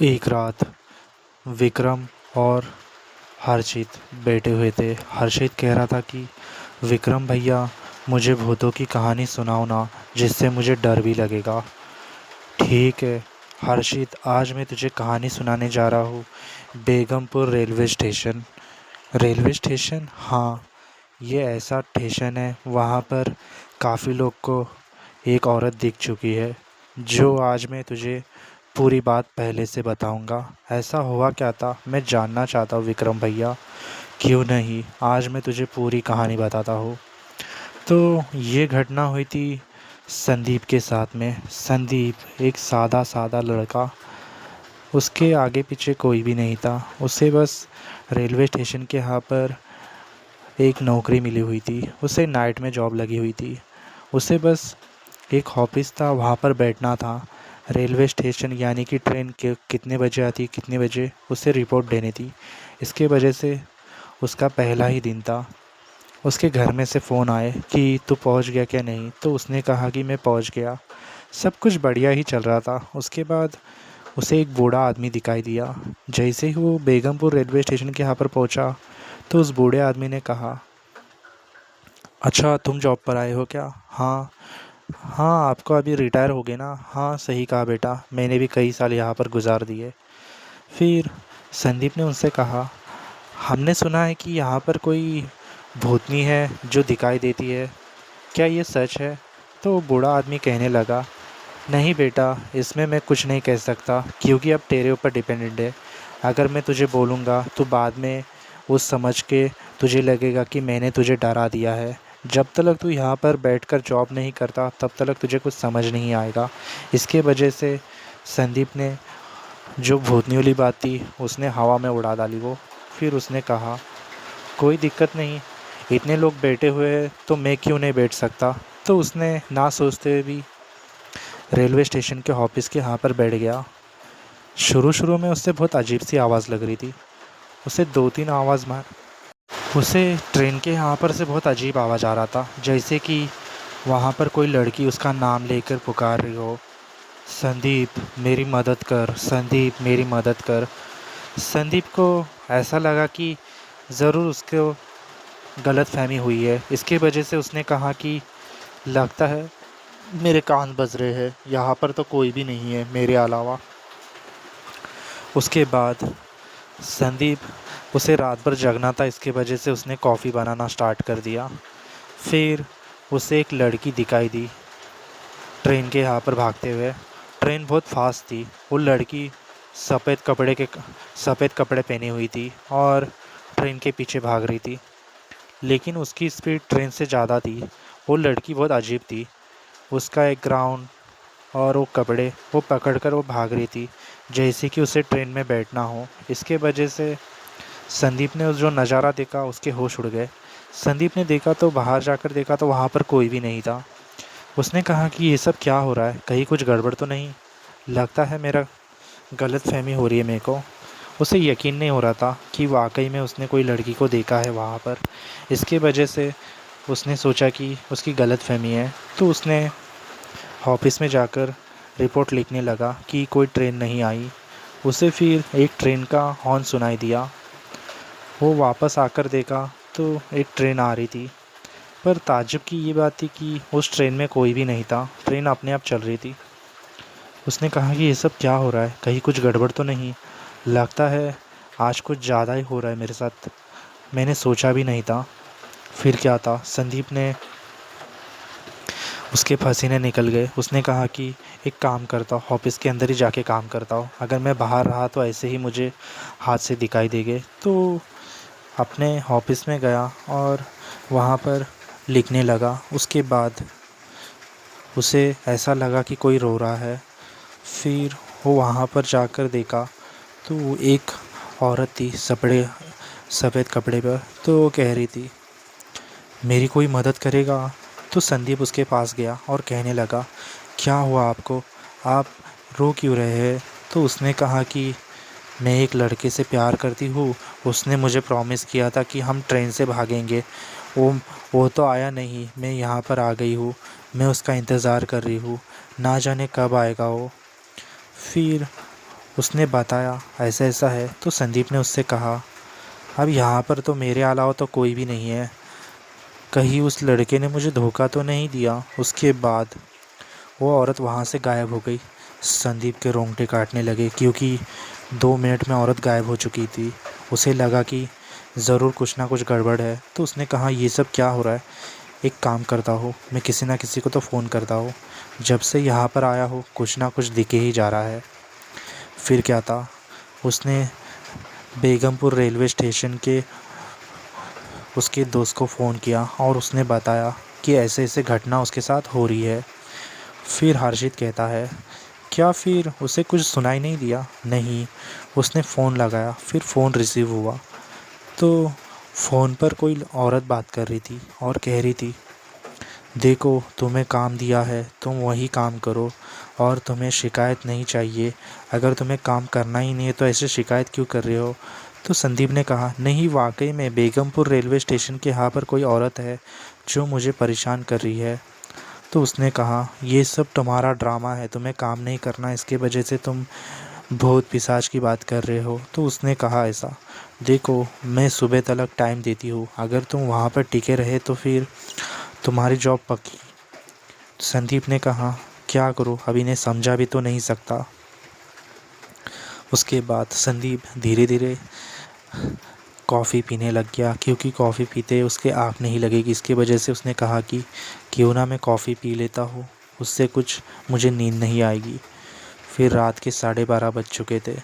एक रात विक्रम और हर्षित बैठे हुए थे। हर्षित कह रहा था कि विक्रम भैया, मुझे भूतों की कहानी सुनाओ ना, जिससे मुझे डर भी लगेगा। ठीक है हर्षित, आज मैं तुझे कहानी सुनाने जा रहा हूँ। Begampur railway station. Railway station, हाँ, ये ऐसा स्टेशन है, वहाँ पर काफ़ी लोग को एक औरत दिख चुकी है। जो आज मैं तुझे पूरी बात पहले से बताऊंगा। ऐसा हुआ क्या था मैं जानना चाहता हूँ विक्रम भैया। क्यों नहीं, आज मैं तुझे पूरी कहानी बताता हूँ। तो ये घटना हुई थी संदीप के साथ में। संदीप एक सादा सादा लड़का, उसके आगे पीछे कोई भी नहीं था। उसे बस रेलवे स्टेशन के यहाँ पर एक नौकरी मिली हुई थी। उसे नाइट में जॉब लगी हुई थी। उसे बस एक ऑफिस था, वहाँ पर बैठना था। रेलवे स्टेशन यानी कि ट्रेन के कितने बजे आती, कितने बजे उसे रिपोर्ट देनी थी। इसके वजह से उसका पहला ही दिन था। उसके घर में से फ़ोन आए कि तू पहुँच गया क्या नहीं, तो उसने कहा कि मैं पहुँच गया। सब कुछ बढ़िया ही चल रहा था। उसके बाद उसे एक बूढ़ा आदमी दिखाई दिया। जैसे ही वो बेगमपुर रेलवे स्टेशन के यहाँ पर पहुँचा, तो उस बूढ़े आदमी ने कहा, अच्छा तुम जॉब पर आए हो क्या? हाँ। हाँ, आपको अभी रिटायर हो गए ना? हाँ, सही कहा बेटा, मैंने भी कई साल यहाँ पर गुजार दिए। फिर संदीप ने उनसे कहा, हमने सुना है कि यहाँ पर कोई भूतनी है जो दिखाई देती है, क्या ये सच है? तो बूढ़ा आदमी कहने लगा, नहीं बेटा, इसमें मैं कुछ नहीं कह सकता, क्योंकि अब तेरे ऊपर डिपेंडेंट है। अगर मैं तुझे बोलूँगा तो बाद में उस समझ के तुझे लगेगा कि मैंने तुझे डरा दिया है। जब तक तू यहाँ पर बैठकर जॉब नहीं करता, तब तक तुझे कुछ समझ नहीं आएगा। इसके वजह से संदीप ने जो भूतनी वाली बात थी उसने हवा में उड़ा डाली वो। फिर उसने कहा, कोई दिक्कत नहीं, इतने लोग बैठे हुए हैं तो मैं क्यों नहीं बैठ सकता। तो उसने ना सोचते हुए भी रेलवे स्टेशन के ऑफिस के यहाँ पर बैठ गया। शुरू शुरू में उससे बहुत अजीब सी आवाज़ लग रही थी। उसे दो तीन आवाज़ मार उसे ट्रेन के यहाँ पर से बहुत अजीब आवाज़ आ रहा था, जैसे कि वहाँ पर कोई लड़की उसका नाम लेकर पुकार रही हो, संदीप मेरी मदद कर, संदीप मेरी मदद कर। संदीप को ऐसा लगा कि ज़रूर उसको गलतफहमी हुई है। इसके वजह से उसने कहा कि लगता है मेरे कान बज रहे हैं, यहाँ पर तो कोई भी नहीं है मेरे अलावा। उसके बाद संदीप, उसे रात भर जगना था, इसके वजह से उसने कॉफ़ी बनाना स्टार्ट कर दिया। फिर उसे एक लड़की दिखाई दी ट्रेन के यहाँ पर भागते हुए। ट्रेन बहुत फास्ट थी। वो लड़की सफ़ेद कपड़े के सफ़ेद कपड़े पहनी हुई थी और ट्रेन के पीछे भाग रही थी, लेकिन उसकी स्पीड ट्रेन से ज़्यादा थी। वो लड़की बहुत अजीब थी। उसका एक ग्राउंड और वो कपड़े वो पकड़कर वो भाग रही थी, जैसे कि उसे ट्रेन में बैठना हो। इसके वजह से संदीप ने उस जो नज़ारा देखा उसके होश उड़ गए। संदीप ने देखा तो बाहर जाकर देखा तो वहाँ पर कोई भी नहीं था। उसने कहा कि ये सब क्या हो रहा है, कहीं कुछ गड़बड़ तो नहीं? लगता है मेरा गलतफहमी हो रही है मेरे को। उसे यकीन नहीं हो रहा था कि वाकई में उसने कोई लड़की को देखा है वहाँ पर। इसके वजह से उसने सोचा कि उसकी गलतफहमी है। तो उसने ऑफिस में जाकर रिपोर्ट लिखने लगा कि कोई ट्रेन नहीं आई। उसे फिर एक ट्रेन का हॉर्न सुनाई दिया। वो वापस आकर देखा तो एक ट्रेन आ रही थी, पर ताज्जुब की ये बात थी कि उस ट्रेन में कोई भी नहीं था। ट्रेन अपने आप चल रही थी। उसने कहा कि ये सब क्या हो रहा है, कहीं कुछ गड़बड़ तो नहीं? लगता है आज कुछ ज़्यादा ही हो रहा है मेरे साथ, मैंने सोचा भी नहीं था। फिर क्या था, संदीप ने, उसके पसीने निकल गए। उसने कहा कि एक काम करता हूँ, ऑफिस के अंदर ही जाके काम करता हूँ, अगर मैं बाहर रहा तो ऐसे ही मुझे हाथ से दिखाई देंगे। तो अपने ऑफिस में गया और वहाँ पर लिखने लगा। उसके बाद उसे ऐसा लगा कि कोई रो रहा है। फिर वो वहाँ पर जाकर देखा तो वो एक औरत थी सफ़ेद कपड़े पर। तो वो कह रही थी, मेरी कोई मदद करेगा? तो संदीप उसके पास गया और कहने लगा, क्या हुआ आपको, आप रो क्यों रहे हैं? तो उसने कहा कि मैं एक लड़के से प्यार करती हूँ, उसने मुझे प्रॉमिस किया था कि हम ट्रेन से भागेंगे। वो वो तो आया नहीं, मैं यहाँ पर आ गई हूँ, मैं उसका इंतज़ार कर रही हूँ, ना जाने कब आएगा वो। फिर उसने बताया ऐसा ऐसा है। तो संदीप ने उससे कहा, अब यहाँ पर तो मेरे अलावा तो कोई भी नहीं है, कहीं उस लड़के ने मुझे धोखा तो नहीं दिया। उसके बाद वो औरत वहाँ से गायब हो गई। संदीप के रोंगटे काटने लगे, क्योंकि 2 मिनट में औरत गायब हो चुकी थी। उसे लगा कि ज़रूर कुछ ना कुछ गड़बड़ है। तो उसने कहा, ये सब क्या हो रहा है? एक काम करता हूँ, मैं किसी ना किसी को तो फ़ोन करता हूँ। जब से यहाँ पर आया हो कुछ ना कुछ दिखे ही जा रहा है। फिर क्या था, उसने बेगमपुर रेलवे स्टेशन के उसके दोस्त को फ़ोन किया और उसने बताया कि ऐसे ऐसे घटना उसके साथ हो रही है। फिर हर्षित कहता है, क्या फिर उसे कुछ सुनाई नहीं दिया? नहीं। उसने फ़ोन लगाया, फिर फ़ोन रिसीव हुआ तो फ़ोन पर कोई औरत बात कर रही थी और कह रही थी, देखो तुम्हें काम दिया है, तुम वही काम करो और तुम्हें शिकायत नहीं चाहिए। अगर तुम्हें काम करना ही नहीं है तो ऐसे शिकायत क्यों कर रहे हो? तो संदीप ने कहा, नहीं वाकई में बेगमपुर रेलवे स्टेशन के यहाँ पर कोई औरत है जो मुझे परेशान कर रही है। तो उसने कहा, ये सब तुम्हारा ड्रामा है, तुम्हें काम नहीं करना, इसके वजह से तुम भूत पिशाच की बात कर रहे हो। तो उसने कहा, ऐसा देखो मैं सुबह तक टाइम देती हूँ, अगर तुम वहाँ पर टिके रहे तो फिर तुम्हारी जॉब पक्की। संदीप ने कहा, क्या करूँ, अभी इन्हें समझा भी तो नहीं सकता। उसके बाद संदीप धीरे धीरे कॉफ़ी पीने लग गया, क्योंकि कॉफ़ी पीते उसके आँख नहीं लगेगी। इसकी वजह से उसने कहा कि क्यों ना मैं कॉफ़ी पी लेता हूँ, उससे कुछ मुझे नींद नहीं आएगी। फिर रात के 12:30 बज चुके थे।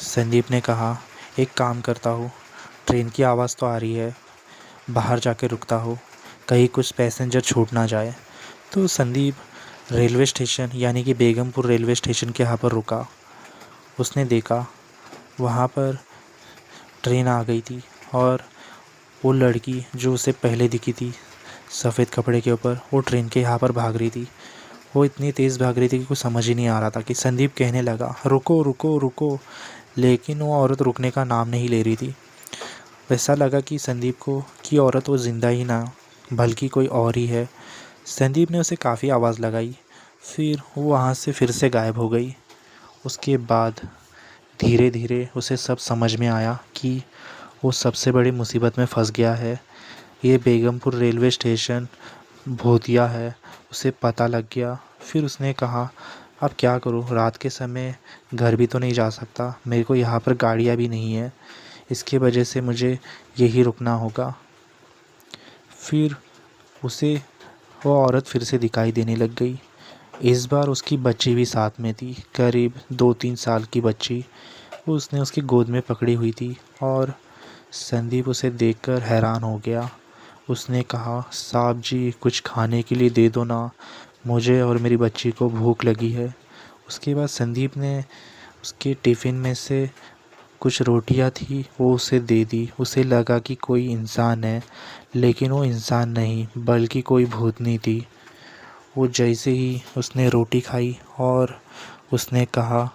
संदीप ने कहा, एक काम करता हूँ, ट्रेन की आवाज़ तो आ रही है, बाहर जाके रुकता हूँ, कहीं कुछ पैसेंजर छूट ना जाए। तो संदीप रेलवे स्टेशन यानी कि बेगमपुर रेलवे स्टेशन के यहाँ पर रुका। उसने देखा वहाँ पर ट्रेन आ गई थी और वो लड़की जो उसे पहले दिखी थी सफ़ेद कपड़े के ऊपर, वो ट्रेन के यहाँ पर भाग रही थी। वो इतनी तेज़ भाग रही थी कि कुछ समझ ही नहीं आ रहा था कि संदीप कहने लगा, रुको रुको रुको, लेकिन वो औरत रुकने का नाम नहीं ले रही थी। वैसा लगा कि संदीप को कि औरत वो ज़िंदा ही ना बल्कि कोई और ही है। संदीप ने उसे काफ़ी आवाज़ लगाई, फिर वो वहाँ से फिर से गायब हो गई। उसके बाद धीरे धीरे उसे सब समझ में आया कि वो सबसे बड़ी मुसीबत में फंस गया है। ये बेगमपुर रेलवे स्टेशन भूतिया है, उसे पता लग गया। फिर उसने कहा, अब क्या करूँ, रात के समय घर भी तो नहीं जा सकता, मेरे को यहाँ पर गाड़ियाँ भी नहीं है, इसकी वजह से मुझे यहीं रुकना होगा। फिर उसे वो औरत फिर से दिखाई देने लग गई। इस बार उसकी बच्ची भी साथ में थी, करीब 2-3 साल की बच्ची। वो उसने उसकी गोद में पकड़ी हुई थी और संदीप उसे देखकर हैरान हो गया। उसने कहा, साहब जी कुछ खाने के लिए दे दो ना, मुझे और मेरी बच्ची को भूख लगी है। उसके बाद संदीप ने उसके टिफ़िन में से कुछ रोटियां थी वो उसे दे दी। उसे लगा कि कोई इंसान है, लेकिन वो इंसान नहीं बल्कि कोई भूतनी थी। वो जैसे ही उसने रोटी खाई और उसने कहा,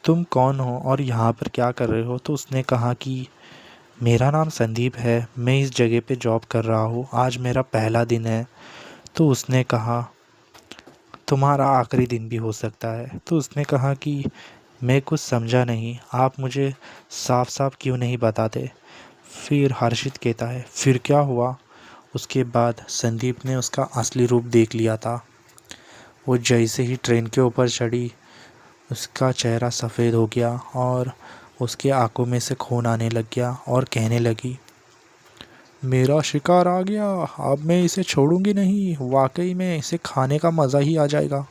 तुम कौन हो और यहाँ पर क्या कर रहे हो? तो उसने कहा कि मेरा नाम संदीप है, मैं इस जगह पे जॉब कर रहा हूँ, आज मेरा पहला दिन है। तो उसने कहा, तुम्हारा आखिरी दिन भी हो सकता है। तो उसने कहा कि मैं कुछ समझा नहीं, आप मुझे साफ साफ क्यों नहीं बताते? फिर हर्षित कहता है, फिर क्या हुआ? उसके बाद संदीप ने उसका असली रूप देख लिया था। वो जैसे ही ट्रेन के ऊपर चढ़ी, उसका चेहरा सफ़ेद हो गया और उसके आंखों में से खून आने लग गया और कहने लगी, मेरा शिकार आ गया, अब मैं इसे छोड़ूंगी नहीं, वाकई में इसे खाने का मज़ा ही आ जाएगा।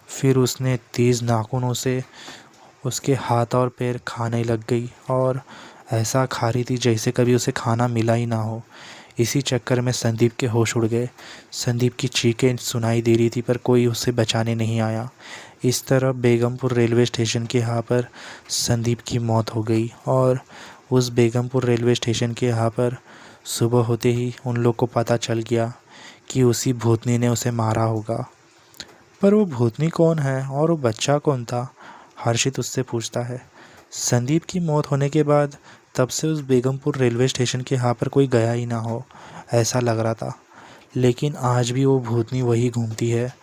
फिर उसने तेज़ नाखूनों से उसके हाथ और पैर खाने लग गई और ऐसा खा रही थी जैसे कभी उसे खाना मिला ही ना हो। इसी चक्कर में संदीप के होश उड़ गए। संदीप की चीखें सुनाई दे रही थी पर कोई उसे बचाने नहीं आया। इस तरह बेगमपुर रेलवे स्टेशन के यहाँ पर संदीप की मौत हो गई और उस बेगमपुर रेलवे स्टेशन के यहाँ पर सुबह होते ही उन लोग को पता चल गया कि उसी भूतनी ने उसे मारा होगा। पर वो भूतनी कौन है और वो बच्चा कौन था? हर्षित उससे पूछता है। संदीप की मौत होने के बाद तब से उस बेगमपुर रेलवे स्टेशन के यहाँ पर कोई गया ही ना हो, ऐसा लग रहा था। लेकिन आज भी वो भूतनी वही घूमती है।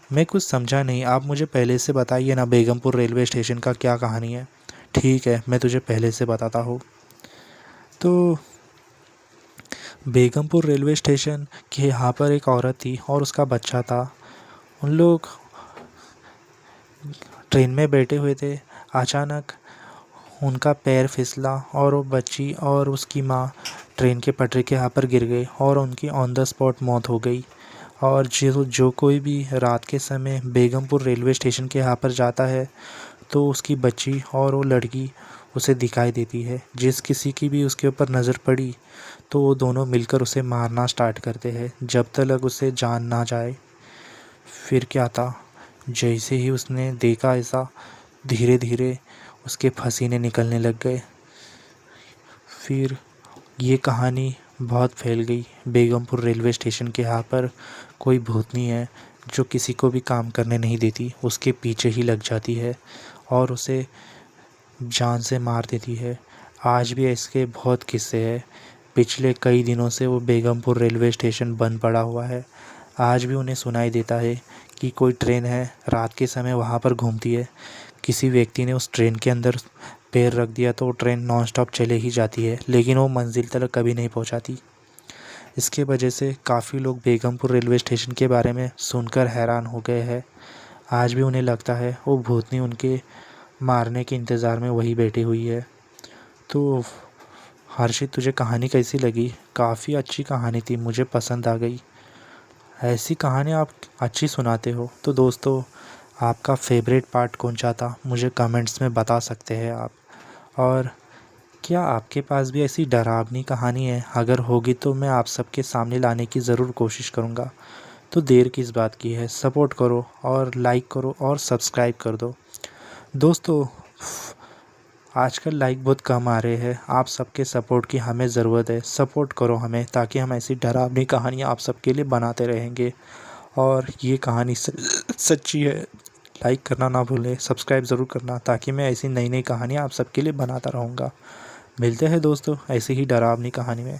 मैं कुछ समझा नहीं, आप मुझे पहले से बताइए ना बेगमपुर रेलवे स्टेशन का क्या कहानी है। ठीक है, मैं तुझे पहले से बताता हूँ। तो बेगमपुर रेलवे स्टेशन के यहाँ पर एक औरत थी और उसका बच्चा था। उन लोग ट्रेन में बैठे हुए थे। अचानक उनका पैर फिसला और वो बच्ची और उसकी माँ ट्रेन के पटरी के यहाँ पर गिर गए और उनकी ऑन द स्पॉट मौत हो गई। और जो जो कोई भी रात के समय बेगमपुर रेलवे स्टेशन के यहाँ पर जाता है तो उसकी बच्ची और वो लड़की उसे दिखाई देती है। जिस किसी की भी उसके ऊपर नज़र पड़ी तो वो दोनों मिलकर उसे मारना स्टार्ट करते हैं जब तक उसे जान ना जाए। फिर क्या था, जैसे ही उसने देखा ऐसा, धीरे धीरे उसके पसीने निकलने लग गए। फिर ये कहानी बहुत फैल गई। बेगमपुर रेलवे स्टेशन के यहाँ पर कोई भूतनी है जो किसी को भी काम करने नहीं देती, उसके पीछे ही लग जाती है और उसे जान से मार देती है। आज भी इसके बहुत किस्से हैं। पिछले कई दिनों से वो बेगमपुर रेलवे स्टेशन बंद पड़ा हुआ है। आज भी उन्हें सुनाई देता है कि कोई ट्रेन है रात के समय वहाँ पर घूमती है। किसी व्यक्ति ने उस ट्रेन के अंदर पैर रख दिया तो वो ट्रेन नॉन स्टॉप चले ही जाती है, लेकिन वो मंजिल तक कभी नहीं पहुँचाती। इसके वजह से काफ़ी लोग बेगमपुर रेलवे स्टेशन के बारे में सुनकर हैरान हो गए हैं। आज भी उन्हें लगता है वो भूतनी उनके मारने के इंतज़ार में वही बैठी हुई है। तो हर्षित, तुझे कहानी कैसी लगी? काफ़ी अच्छी कहानी थी, मुझे पसंद आ गई। ऐसी कहानी आप अच्छी सुनाते हो। तो दोस्तों, आपका फेवरेट पार्ट कौन सा था मुझे कमेंट्स में बता सकते हैं आप। और क्या आपके पास भी ऐसी डरावनी कहानी है? अगर होगी तो मैं आप सबके सामने लाने की ज़रूर कोशिश करूँगा। तो देर किस बात की है, सपोर्ट करो और लाइक करो और सब्सक्राइब कर दो। दोस्तों, आजकल लाइक बहुत कम आ रहे हैं। आप सबके सपोर्ट की हमें ज़रूरत है। सपोर्ट करो हमें ताकि हम ऐसी डरावनी कहानियाँ आप सबके लिए बनाते रहेंगे। और ये कहानी सच्ची है। लाइक करना ना भूलें, सब्सक्राइब ज़रूर करना ताकि मैं ऐसी नई नई कहानियाँ आप सबके लिए बनाता रहूँगा। मिलते हैं दोस्तों ऐसी ही डरावनी कहानी में।